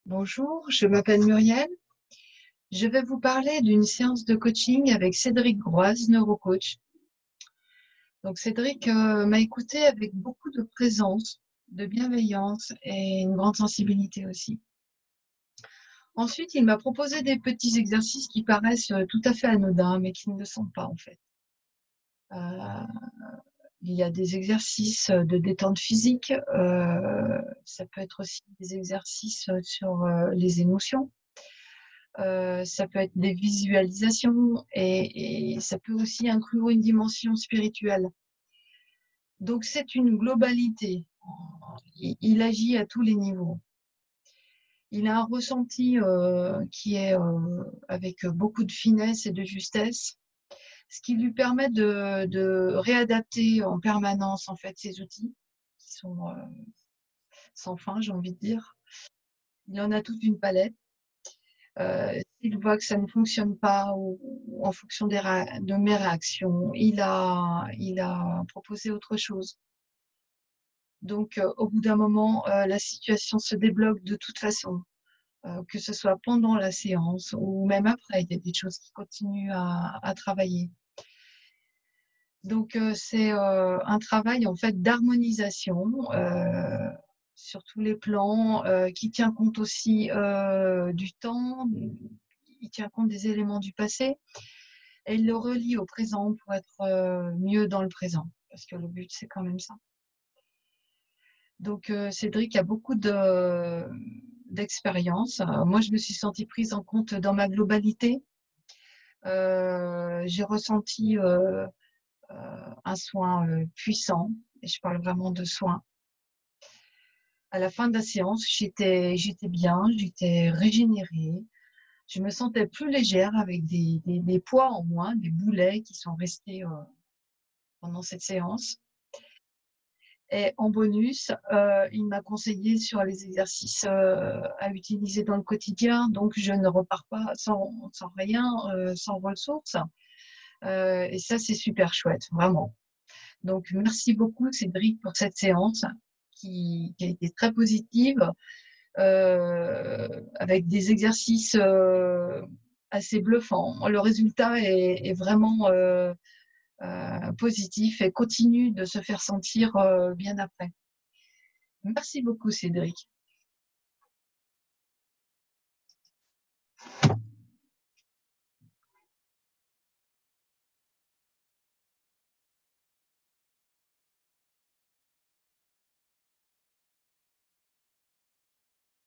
Bonjour, je m'appelle Muriel. Je vais vous parler d'une séance de coaching avec Cédric Groise, neurocoach. Donc Cédric m'a écouté avec beaucoup de présence, de bienveillance et une grande sensibilité aussi. Ensuite, il m'a proposé des petits exercices qui paraissent tout à fait anodins, mais qui ne le sont pas en fait. Il y a des exercices de détente physique, ça peut être aussi des exercices sur les émotions. Ça peut être des visualisations et ça peut aussi inclure une dimension spirituelle. Donc c'est une globalité. Il agit à tous les niveaux. Il a un ressenti qui est avec beaucoup de finesse et de justesse, ce qui lui permet de réadapter en permanence en fait ses outils qui sont sans fin, j'ai envie de dire. Il en a toute une palette. S'il voit que ça ne fonctionne pas ou en fonction de mes réactions, il a proposé autre chose. Donc, au bout d'un moment, la situation se débloque de toute façon, que ce soit pendant la séance ou même après, il y a des choses qui continuent à travailler. Donc, c'est un travail en fait d'harmonisation sur tous les plans, qui tient compte aussi du temps, il tient compte des éléments du passé et il le relie au présent pour être mieux dans le présent, parce que le but, c'est quand même ça. Donc, Cédric a beaucoup d'expérience. Moi, je me suis sentie prise en compte dans ma globalité. J'ai ressenti un soin puissant, et je parle vraiment de soin. À la fin de la séance, j'étais bien, j'étais régénérée. Je me sentais plus légère avec des poids en moins, des boulets qui sont restés pendant cette séance. Et en bonus, il m'a conseillé sur les exercices à utiliser dans le quotidien. Donc, je ne repars pas sans rien, sans ressources. Et ça, c'est super chouette, vraiment. Donc, merci beaucoup, Cédric, pour cette séance qui a été très positive, avec des exercices assez bluffants. Le résultat est vraiment positif et continue de se faire sentir bien après. Merci beaucoup, Cédric.